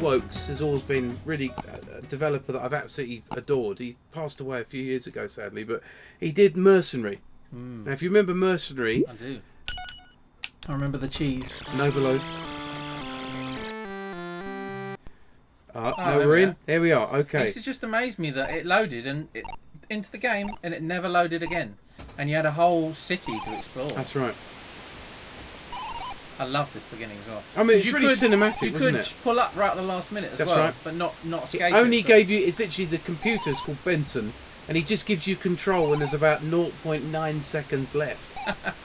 Woakes has always been really a developer that I've absolutely adored. He passed away a few years ago, sadly, but he did Mercenary. Now, if you remember Mercenary... I do. I remember the cheese. Novagen. No, we're in. There we are. Okay. This has just amazed me that it loaded into the game and it never loaded again. And you had a whole city to explore. That's right. I love this beginning as well. I mean, it's really cinematic, wasn't it? You could pull up right at the last minute as well. That's right. But not escape. It only gave you... It's literally the computer's called Benson, and he just gives you control when there's about 0.9 seconds left.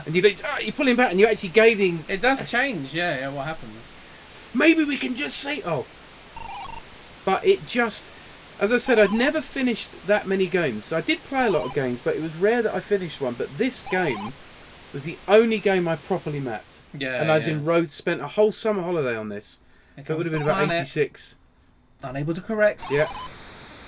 And you're pulling back and you're actually gaining... It does change, yeah, what happens. Maybe we can just say... Oh. But it just... As I said, I'd never finished that many games. I did play a lot of games, but it was rare that I finished one. But this game was the only game I properly mapped. Yeah, and I was in Rhodes, spent a whole summer holiday on this. So it would have been about 86. Unable to correct. Yeah.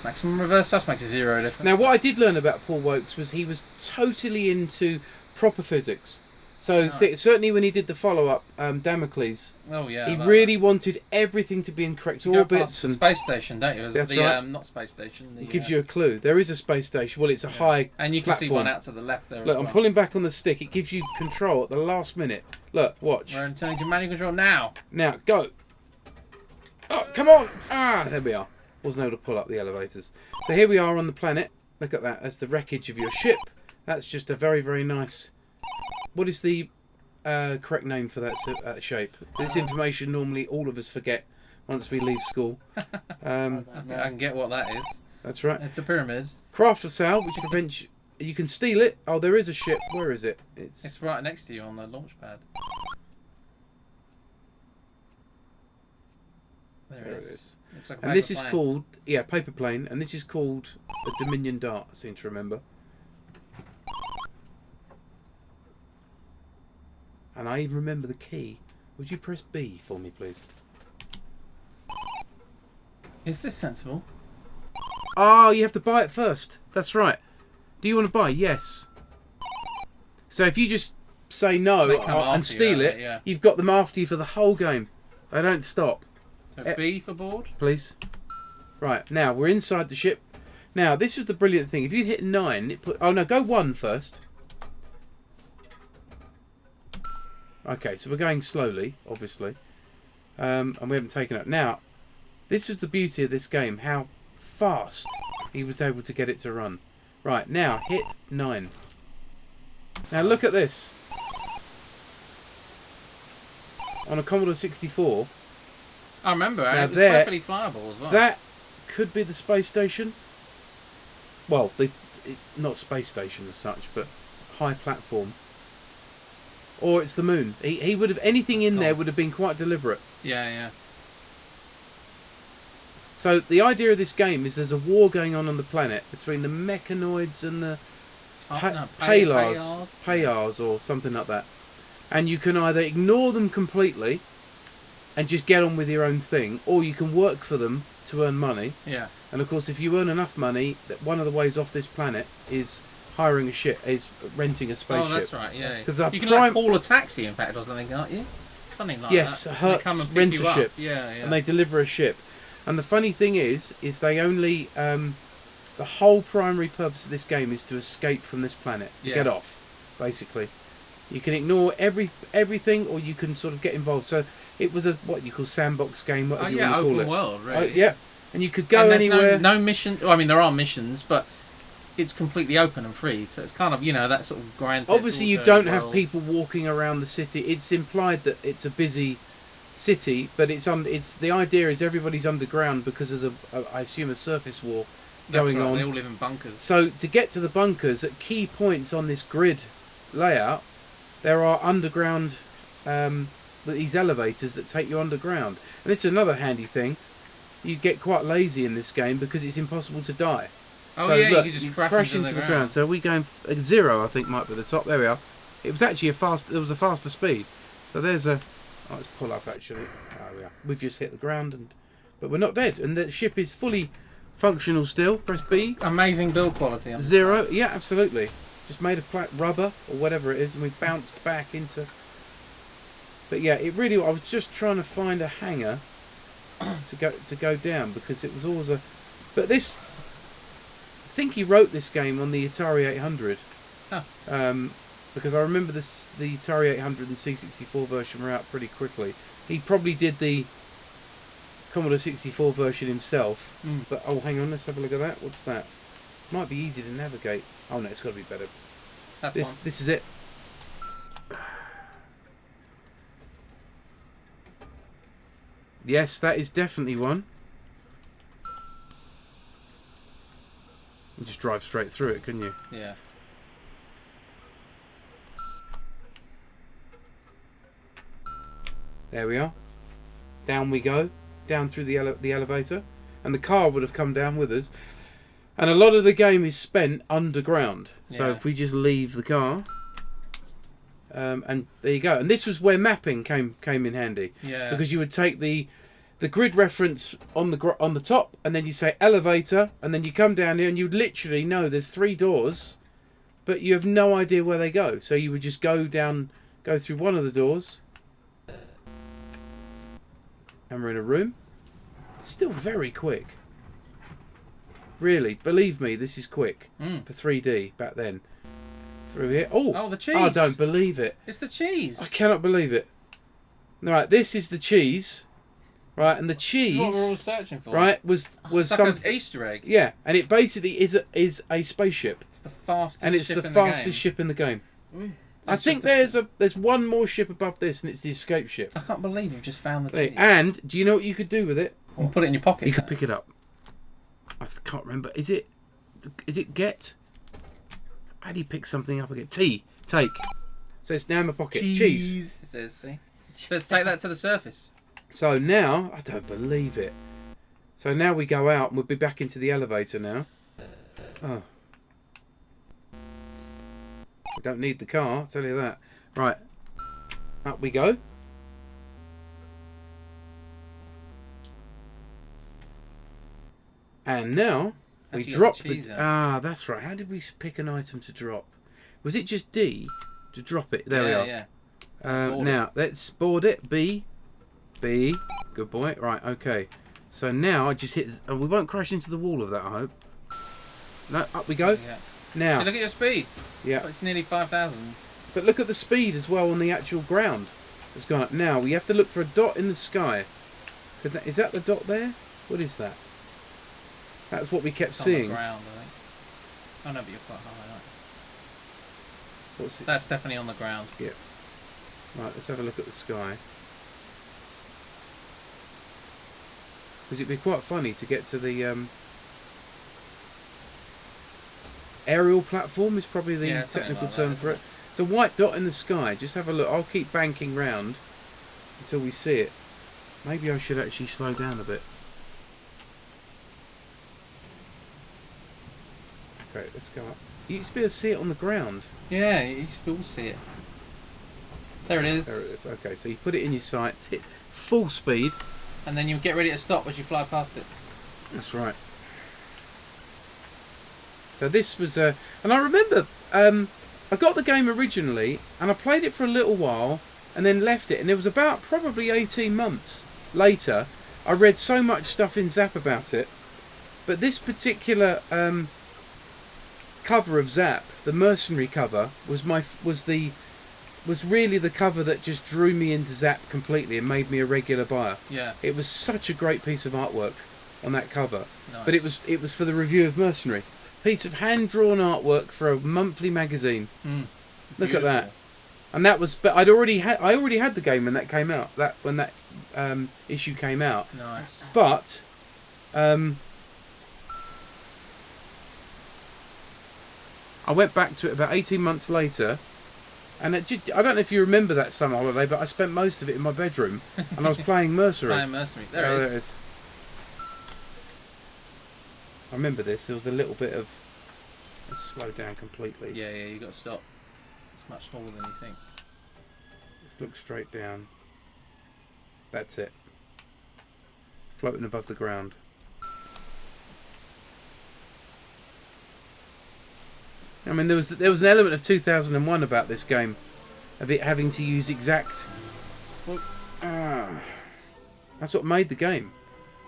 Maximum reverse thrust makes a 0 difference. Now, what I did learn about Paul Woakes was he was totally into proper physics. So certainly when he did the follow-up, Damocles, he really wanted everything to be in correct orbits. And space station, don't you? That's right. Not space station. It gives you a clue. There is a space station. Well, it's a high and you can platform. see one out to the left there. Look, I'm pulling back on the stick. It gives you control at the last minute. Look, watch. We're turning to manual control now. Now, go. Oh, come on. There we are. Wasn't able to pull up the elevators. So here we are on the planet. Look at that. That's the wreckage of your ship. That's just a very, very nice... What is the correct name for that shape? This information normally all of us forget once we leave school. I can get what that is. That's right. It's a pyramid. Craft a sail, which you can steal it. Oh, there is a ship. Where is it? It's right next to you on the launch pad. There it is. Looks like a and this is plane. called paper plane, and this is called a Dominion Dart. I seem to remember. And I even remember the key. Would you press B for me, please? Is this sensible? Oh, you have to buy it first. That's right. Do you want to buy? Yes. So if you just say no and steal it, you've got them after you for the whole game. They don't stop. So B for board? Please. Right, now we're inside the ship. Now, this is the brilliant thing. If you hit 9, oh no, go 1 first. Okay, so we're going slowly, obviously. And we haven't taken it. Now, this is the beauty of this game, how fast he was able to get it to run. Right, now, hit 9. Now, look at this. On a Commodore 64. I remember, now it was perfectly flyable as well. That could be the space station. Well, not space station as such, but high platform. Or it's the moon. He would have... Anything in there would have been quite deliberate. Yeah. So the idea of this game is there's a war going on the planet between the mechanoids and the Payars or something like that. And you can either ignore them completely and just get on with your own thing, or you can work for them to earn money. Yeah. And of course, if you earn enough money, one of the ways off this planet is hiring a ship, is renting a spaceship. Oh, that's right, yeah. Because you can call a taxi, in fact, or something, can't you? Something like that. Yes, Hertz rent a ship. Yeah. And they deliver a ship. And the funny thing is they only... the whole primary purpose of this game is to escape from this planet, to get off, basically. You can ignore everything, or you can sort of get involved. So it was what you call sandbox game, whatever you want to call it. Open world, really. Yeah, and you could go anywhere. No mission. Well, I mean, there are missions, but it's completely open and free. So it's kind of that sort of Grand Theft Obviously, you don't have people walking around the city. It's implied that it's a busy city, but it's the idea is everybody's underground because of I assume a surface war going on. They all live in bunkers. So to get to the bunkers at key points on this grid layout, there are underground these elevators that take you underground. And it's another handy thing. You get quite lazy in this game because it's impossible to die. Oh so yeah, look, you just crash into the ground. So we going 0, I think, might be the top. There we are. It was actually there was a faster speed. So there's a... Oh, let's pull up actually. Oh, yeah. We've just hit the ground, but we're not dead. And the ship is fully functional still. Press B. Amazing build quality. 0. Yeah, absolutely. Just made of rubber or whatever it is, and we bounced back into... But yeah, it really... I was just trying to find a hangar to go down, because it was always a. But this, I think he wrote this game on the Atari 800. Huh. Because I remember the Atari 800 and C64 version were out pretty quickly. He probably did the Commodore 64 version himself. But oh, hang on, let's have a look at that. What's that? Might be easy to navigate. Oh no, it's got to be better. That's this is it. Yes, that is definitely one. You just drive straight through it, couldn't you? Yeah. There we are. Down we go. Down through the elevator. And the car would have come down with us. And a lot of the game is spent underground. So if we just leave the car... and there you go. And this was where mapping came in handy. Yeah. Because you would take the grid reference on the top, and then you say elevator, and then you come down here, and you literally know there's 3 doors, but you have no idea where they go. So you would just go through one of the doors, and we're in a room. Still very quick. Really, believe me, this is quick for 3D back then. Through here. Oh, the cheese. I don't believe it. It's the cheese. I cannot believe it. Right, this is the cheese. Right, and the cheese. That's what we're all searching for. Right, was like some an Easter egg. Yeah, and it basically is a spaceship. It's the fastest. And it's ship the in fastest the game. ship in the game. Ooh. I think there's one more ship above this, and it's the escape ship. I can't believe you've just found the cheese. And do you know what you could do with it? Or put it in your pocket. You could pick it up. I can't remember. Is it get? How do you pick something up again? Take. So it's now in my pocket. Cheese. It says, see. Let's take that to the surface. So now, I don't believe it. So now we go out, and we'll be back into the elevator now. Oh. We don't need the car, I'll tell you that. Right. Up we go. And now we drop the... Ah, that's right. How did we pick an item to drop? Was it just D to drop it? There we are. Yeah. Now, let's board it. B. Good boy. Right, okay. So now I just hit... we won't crash into the wall of that, I hope. No, up we go. Yeah. Now... So look at your speed. Yeah. Oh, it's nearly 5,000. But look at the speed as well on the actual ground. It's gone up. Now, we have to look for a dot in the sky. Is that the dot there? What is that? That's what we kept seeing. On the ground, I think. Oh no, but you're quite high, aren't you? What's it? That's definitely on the ground. Yeah. Right, let's have a look at the sky. Because it'd be quite funny to get to the aerial platform is probably the technical term for it. It's a white dot in the sky. Just have a look. I'll keep banking round until we see it. Maybe I should actually slow down a bit. Okay, let's go up. You used to be able to see it on the ground. Yeah, you will see it. There it is. There it is. Okay, so you put it in your sights, hit full speed. And then you get ready to stop as you fly past it. That's right. So this was and I remember I got the game originally and I played it for a little while and then left it, and it was about probably 18 months later I read so much stuff in Zzap about it, but this particular cover of Zzap, the Mercenary cover, was really the cover that just drew me into Zzap completely and made me a regular buyer. Yeah. It was such a great piece of artwork on that cover. Nice. But it was for the review of Mercenary. Piece of hand-drawn artwork for a monthly magazine. Look at that. And that was, but I already had the game when that came out. When that issue came out. Nice. But I went back to it about 18 months later, and I don't know if you remember that summer holiday, but I spent most of it in my bedroom, and I was playing Mercenary. There it is. I remember this. There was a little bit of... Let's slow down completely. Yeah, you got to stop. It's much smaller than you think. Let's look straight down. That's it. Floating above the ground. I mean, there was an element of 2001 about this game, of it having to use exact... That's what made the game.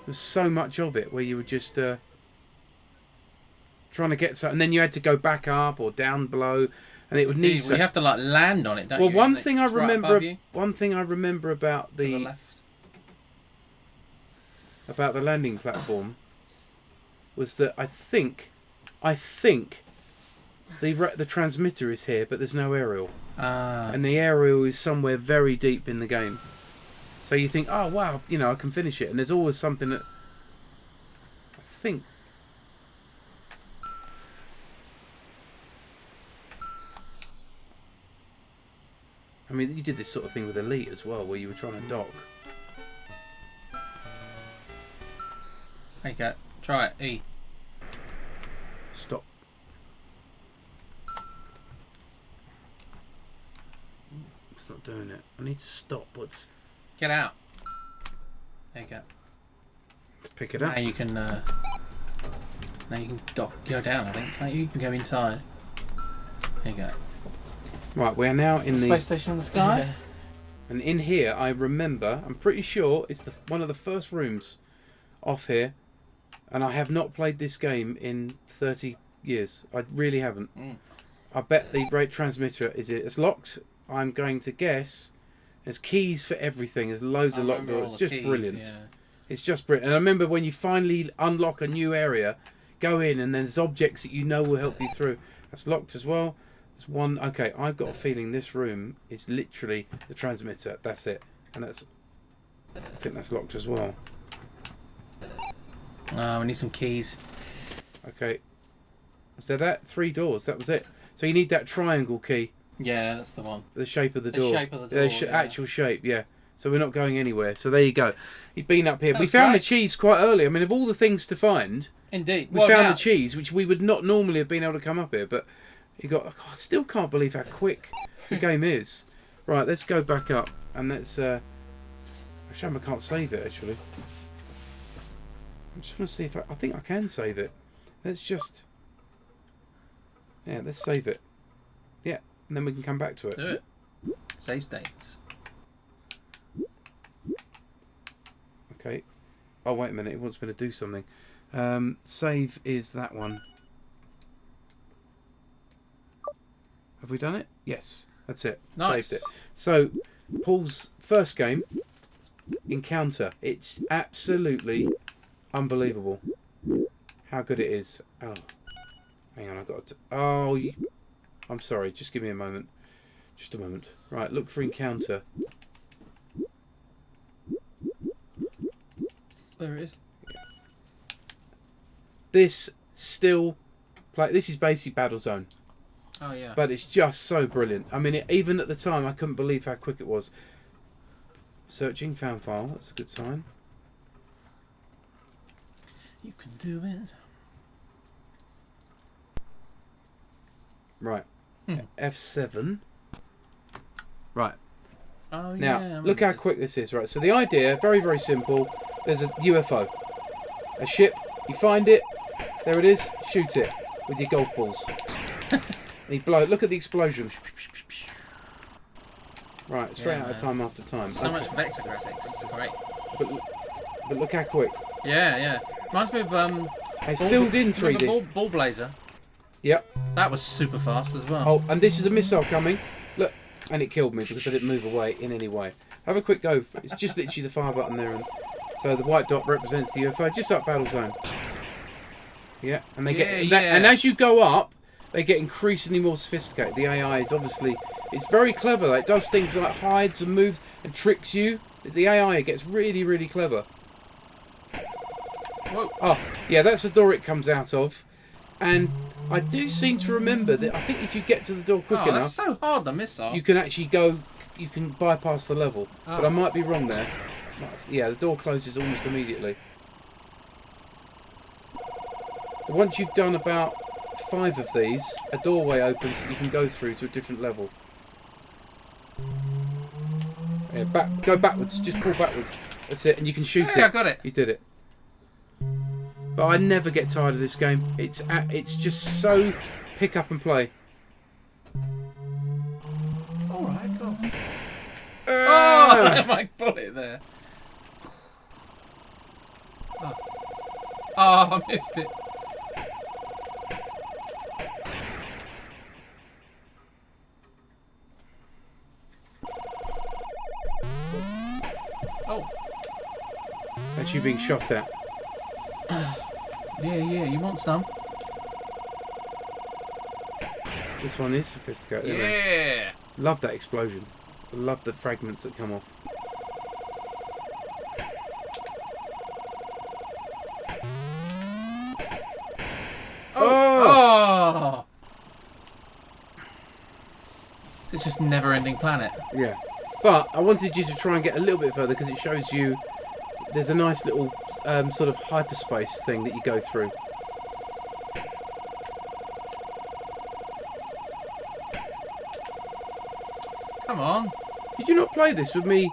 There's so much of it where you were just trying to get something, and then you had to go back up or down below, and it would need. You have to like land on it, don't you? Well, one thing I remember about to the the left. about the landing platform was that I think the transmitter is here, but there's no aerial. And the aerial is somewhere very deep in the game. So you think, oh wow, you know, I can finish it, and there's always something that I think. I mean, you did this sort of thing with Elite as well, where you were trying to dock. There you go. Try it. E. Stop. It's not doing it. I need to stop. What's... Get out. There you go. To pick it up. Now you can go down, I think. Can't you? You can go inside. There you go. Right, we're now in the space station in the sky. And in here, I remember, I'm pretty sure it's one of the first rooms off here, and I have not played this game in 30 years. I really haven't. I bet the rate transmitter it's locked. I'm going to guess there's keys for everything. There's loads of locked doors. It's just brilliant. Yeah. It's just brilliant. And I remember when you finally unlock a new area, go in, and there's objects that you know will help you through. That's locked as well. There's one. Okay, I've got a feeling this room is literally the transmitter. That's it, and I think that's locked as well. We need some keys. Okay, so that 3 doors. That was it. So you need that triangle key. Yeah, that's the one. The shape of the door. The shape of the door. The actual shape. Yeah. So we're not going anywhere. So there you go. You've been up here. We found the cheese quite early. I mean, of all the things to find, indeed, we found the cheese, which we would not normally have been able to come up here, but. I still can't believe how quick the game is. Right, let's go back up, and let's. A shame I can't save it actually. I just want to see if I think I can save it. Let's just. Yeah, let's save it. Yeah, and then we can come back to it. Do it. Save states. Okay. Oh wait a minute, it wants me to do something. Save is that one. Have we done it? Yes, that's it. Nice. Saved it. So, Paul's first game, Encounter. It's absolutely unbelievable how good it is. Oh, hang on, I've got to... Oh, I'm sorry, just give me a moment. Just a moment. Right, look for Encounter. There it is. This still... This is basic Battlezone. Oh yeah. But it's just so brilliant. I mean, even at the time, I couldn't believe how quick it was. Searching, found file. That's a good sign. You can do it. Right. F7. Right. Oh yeah. Now, look how quick this is. Right. So the idea, very, very simple. There's a UFO. A ship. You find it. There it is. Shoot it with your golf balls. And you blow it. Look at the explosion. Right, straight out of time after time. So much vector graphics. It's great. But look how quick. Yeah, yeah. Reminds me of It's filled in 3D. Ball Blazer. Yep. That was super fast as well. Oh, and this is a missile coming. Look, and it killed me because I didn't move away in any way. Have a quick go. It's just literally the fire button there, and so the white dot represents the UFO, just like Battlezone. Yeah, and they get that, and as you go up, they get increasingly more sophisticated. The AI is obviously, it's very clever. It does things like hides and moves and tricks you. The AI gets really, really clever. Whoa. Oh, yeah, that's the door it comes out of. And I do seem to remember that I think if you get to the door quick enough... that's so hard, the missile. You can actually go, you can bypass the level. But I might be wrong there. Yeah, the door closes almost immediately. Once you've done about 5 of these, a doorway opens that you can go through to a different level. Yeah, go backwards, just pull backwards. That's it, and you can shoot it. Yeah, I got it. You did it. But I never get tired of this game. It's just so pick up and play. Alright, cool. Oh, my bullet there. Oh, I missed it. Oh. That's you being shot at. Yeah, you want some? This one is sophisticated. Isn't it? Yeah. Love that explosion. I love the fragments that come off. Oh! It's just never-ending planet. Yeah. But I wanted you to try and get a little bit further because it shows you there's a nice little sort of hyperspace thing that you go through. Come on. Did you not play this with me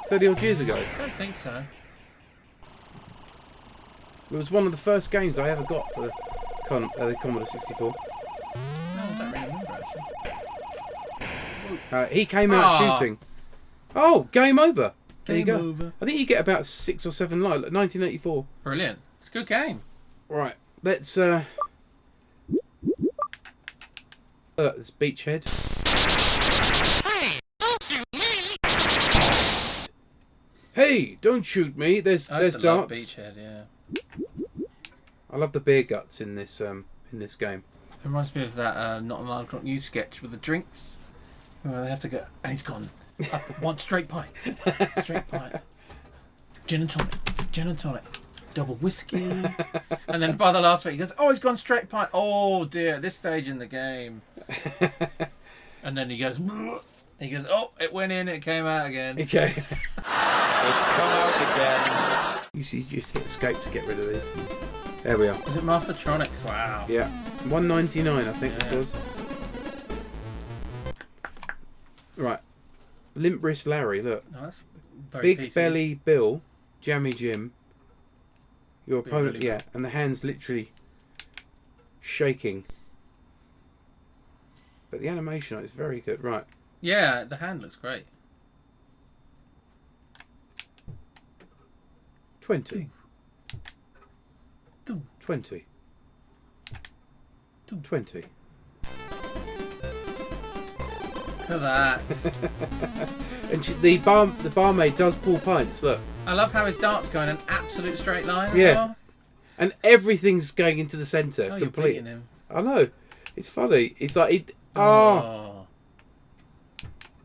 30 odd years ago? I don't think so. It was one of the first games I ever got for the Commodore 64. No, I don't really remember actually. He came out shooting. Oh, game over. There you go. Over. I think you get about 6 or 7 lives. 1984. Brilliant. It's a good game. Right. Let's this beachhead. Hey, don't shoot me. There's darts. Beachhead, yeah. I love the beer guts in this game. It reminds me of that Not an O'Clock News sketch with the drinks. Where they have to go, and he's gone. One straight pint. Straight pint. Gin and tonic. Double whiskey. And then by the last bit, he goes, oh, he's gone straight pint. Oh, dear, at this stage in the game. And then he goes, bleh. He goes, oh, it went in, it came out again. Okay. It's come out again. You see, just hit escape to get rid of these. There we are. Was it Mastertronics? Wow. Yeah. 199, I think this was. Right. Limp Wrist Larry, look. Oh, that's very Big PC. Belly Bill, Jammy Jim. Your Big opponent, Belly yeah, and the hands literally shaking. But the animation on it is very good. Right. Yeah, the hand looks great. 20. Doo. 20. Doo. 20. Look at that. And the barmaid does pull pints, look. I love how his darts go in an absolute straight line as Yeah. well. And everything's going into the centre. Oh, you're complete. beating him. I know. It's funny. It's like... Oh.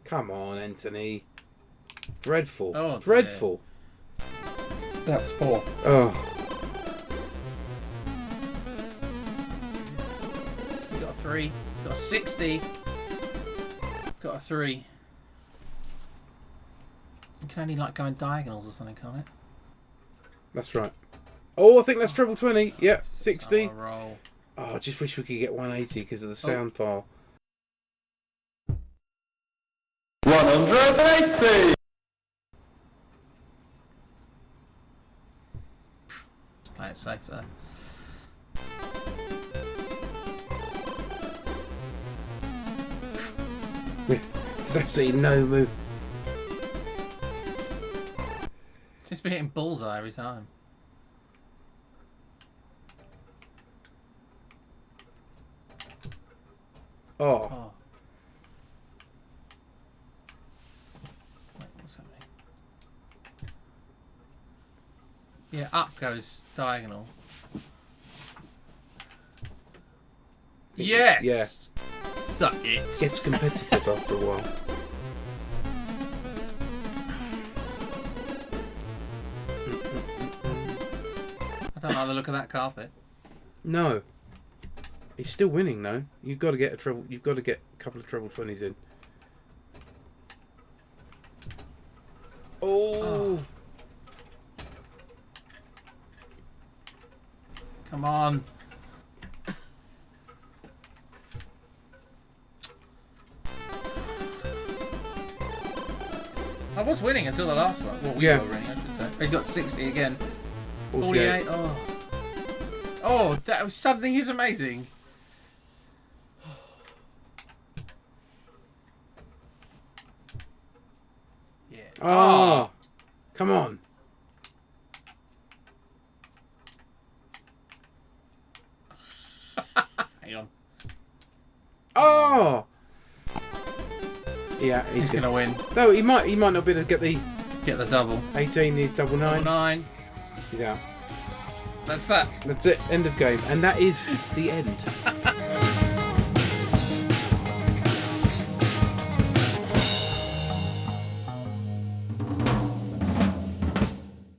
Come on, Anthony. Dreadful. Oh, Dreadful. That was poor. Oh. You got a 3. Got a 60. Got a 3. You can only like go in diagonals or something, can't it? That's right. Oh, I think that's treble 20. Yeah, 60. Sour roll. Oh, I just wish we could get 180 because of the sound file. 180! Play it safe there. There's absolutely no move. Seems to be hitting bullseye every time. Oh. Oh. Wait, what's happening? Yeah, up goes diagonal. Yes! Yeah. Suck it. Gets competitive after a while. I don't like the look of that carpet. No. He's still winning though. You've got to get a treble. You've got to get a couple of treble 20s in. Oh. Come on. I was winning until the last one. Well, we were winning, I should say. He got 60 again. 48. Oh. Oh, that was suddenly he's amazing. Yeah. Oh. Come on. 20 on. Oh! Yeah, He's gonna win. No, he might not be able to get the double. 18. He's double nine. 9. He's out. That's that. That's it. End of game, and that is the end.